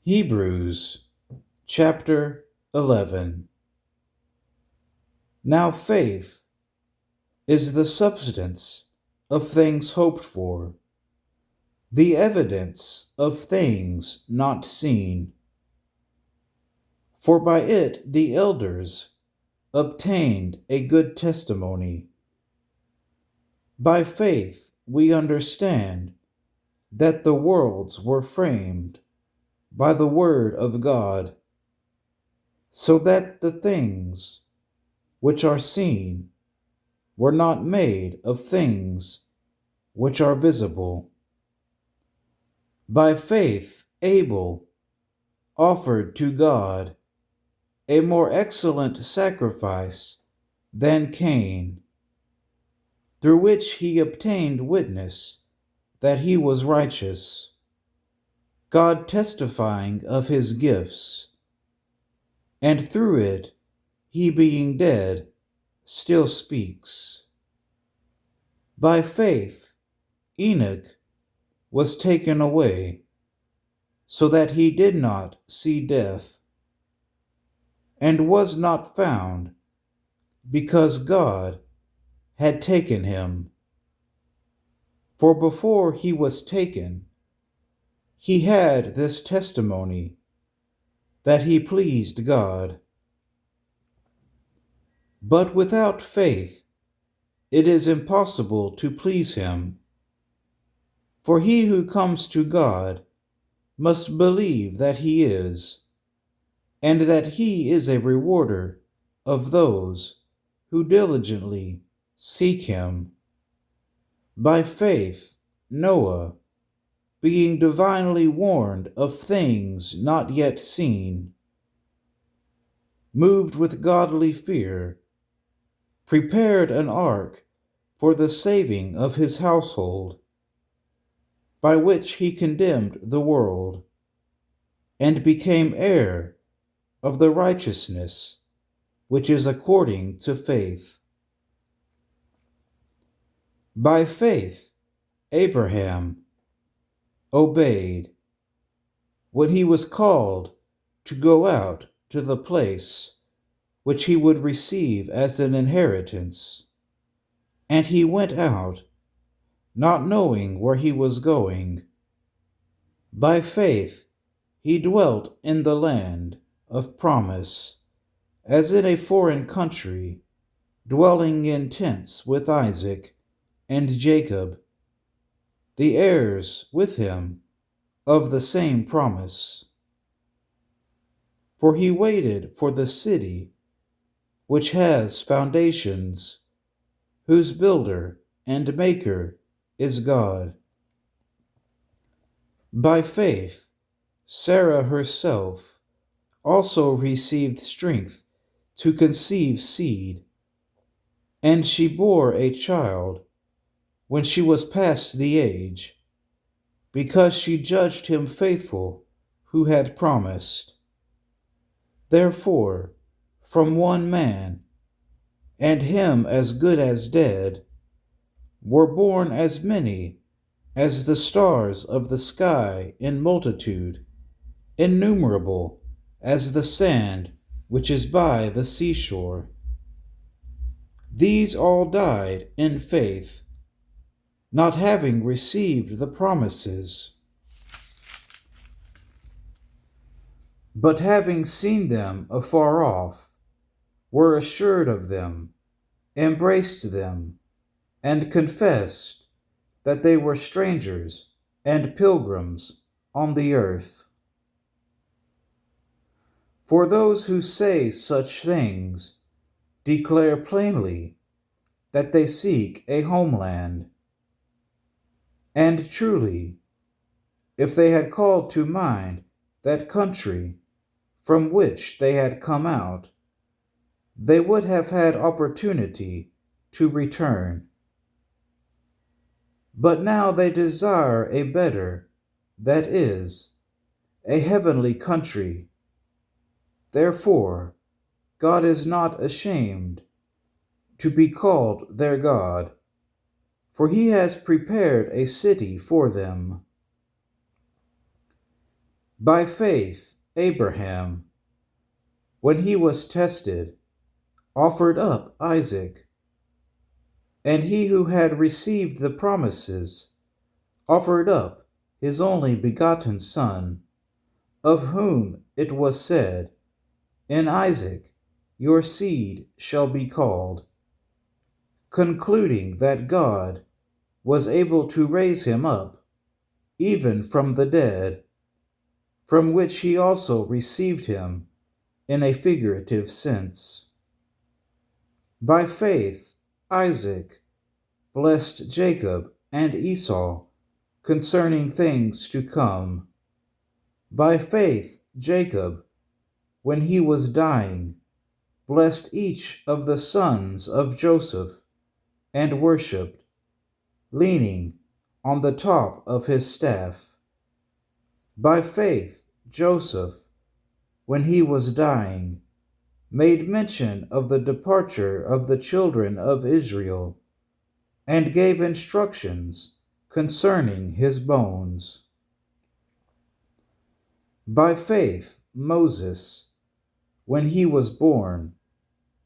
Hebrews chapter 11. Now faith is the substance of things hoped for, the evidence of things not seen. For by it the elders obtained a good testimony. By faith we understand that the worlds were framed by the word of God, so that the things which are seen were not made of things which are visible. By faith Abel offered to God a more excellent sacrifice than Cain, through which he obtained witness that he was righteous, God testifying of his gifts, and through it he, being dead, still speaks. By faith Enoch was taken away, so that he did not see death, and was not found, because God had taken him. For before he was taken, he had this testimony, that he pleased God. But without faith it is impossible to please him. For he who comes to God must believe that he is, and that he is a rewarder of those who diligently seek him. By faith Noah, being divinely warned of things not yet seen, moved with godly fear, prepared an ark for the saving of his household, by which he condemned the world, and became heir of the righteousness which is according to faith. By faith Abraham obeyed when he was called to go out to the place which he would receive as an inheritance, and he went out, not knowing where he was going. By faith he dwelt in the land of promise, as in a foreign country, dwelling in tents with Isaac and Jacob, the heirs with him of the same promise. For he waited for the city which has foundations, whose builder and maker is God. By faith Sarah herself also received strength to conceive seed, and she bore a child when she was past the age, because she judged him faithful who had promised. Therefore, from one man, and him as good as dead, were born as many as the stars of the sky in multitude, innumerable as the sand which is by the seashore. These all died in faith, not having received the promises, but having seen them afar off, were assured of them, embraced them, and confessed that they were strangers and pilgrims on the earth. For those who say such things declare plainly that they seek a homeland. And truly, if they had called to mind that country from which they had come out, they would have had opportunity to return. But now they desire a better, that is, a heavenly country. Therefore, God is not ashamed to be called their God, for he has prepared a city for them. By faith, Abraham, when he was tested, offered up Isaac, and he who had received the promises offered up his only begotten Son, of whom it was said, "In Isaac your seed shall be called," concluding that God was able to raise him up, even from the dead, from which he also received him in a figurative sense. By faith, Isaac blessed Jacob and Esau concerning things to come. By faith, Jacob, when he was dying, blessed each of the sons of Joseph and worshipped, leaning on the top of his staff. By faith, Joseph, when he was dying, made mention of the departure of the children of Israel, and gave instructions concerning his bones. By faith, Moses, when he was born,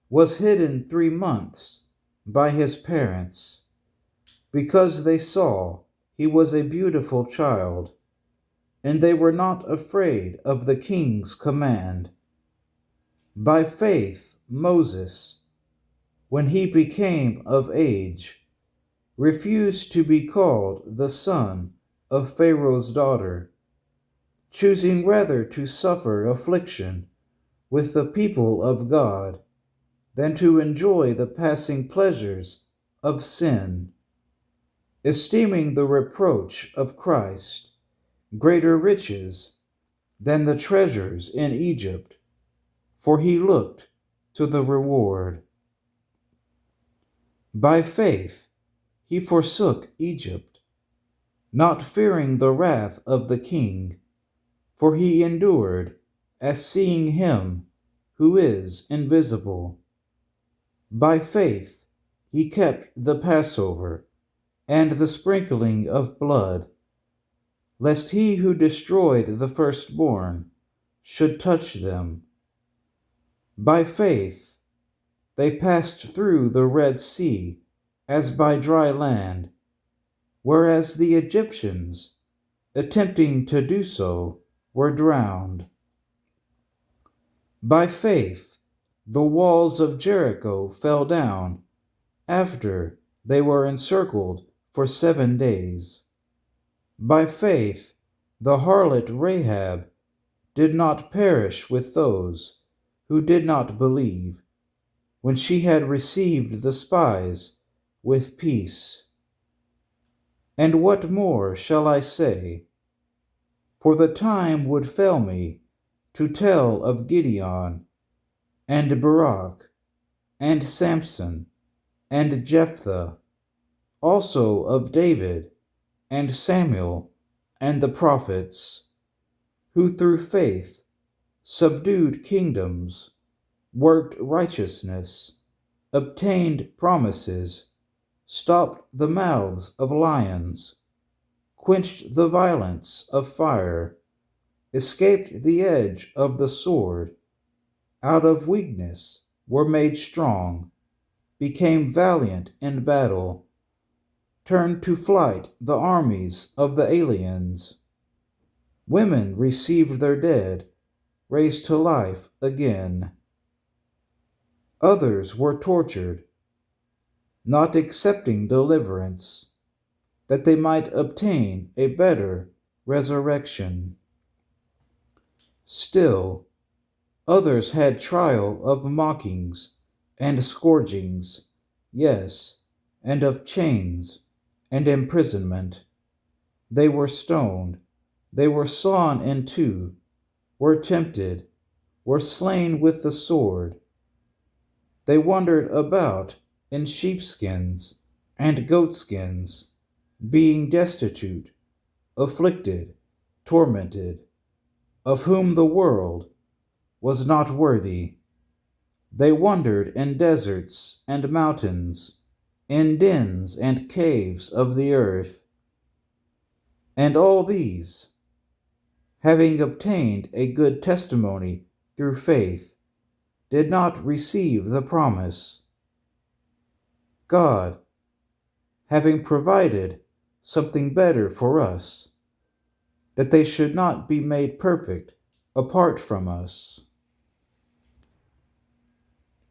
was hidden 3 months by his parents, because they saw he was a beautiful child, and they were not afraid of the king's command. By faith, Moses, when he became of age, refused to be called the son of Pharaoh's daughter, choosing rather to suffer affliction with the people of God than to enjoy the passing pleasures of sin, esteeming the reproach of Christ greater riches than the treasures in Egypt, for he looked to the reward. By faith he forsook Egypt, not fearing the wrath of the king, for he endured as seeing him who is invisible. By faith he kept the Passover and the sprinkling of blood, lest he who destroyed the firstborn should touch them. By faith they passed through the Red Sea as by dry land, whereas the Egyptians, attempting to do so, were drowned. By faith the walls of Jericho fell down after they were encircled for 7 days. By faith the harlot Rahab did not perish with those who did not believe, when she had received the spies with peace. And what more shall I say? For the time would fail me to tell of Gideon, and Barak, and Samson, and Jephthah, also of David, and Samuel, and the prophets, who through faith subdued kingdoms, worked righteousness, obtained promises, stopped the mouths of lions, quenched the violence of fire, escaped the edge of the sword, out of weakness were made strong, became valiant in battle, turned to flight the armies of the aliens. Women received their dead, raised to life again. Others were tortured, not accepting deliverance, that they might obtain a better resurrection. Still, others had trial of mockings and scourgings, yes, and of chains and imprisonment. They were stoned, they were sawn in two, were tempted, were slain with the sword. They wandered about in sheepskins and goatskins, being destitute, afflicted, tormented, of whom the world was not worthy. They wandered in deserts and mountains, in dens and caves of the earth. And all these, having obtained a good testimony through faith, did not receive the promise. God, having provided something better for us, that they should not be made perfect apart from us.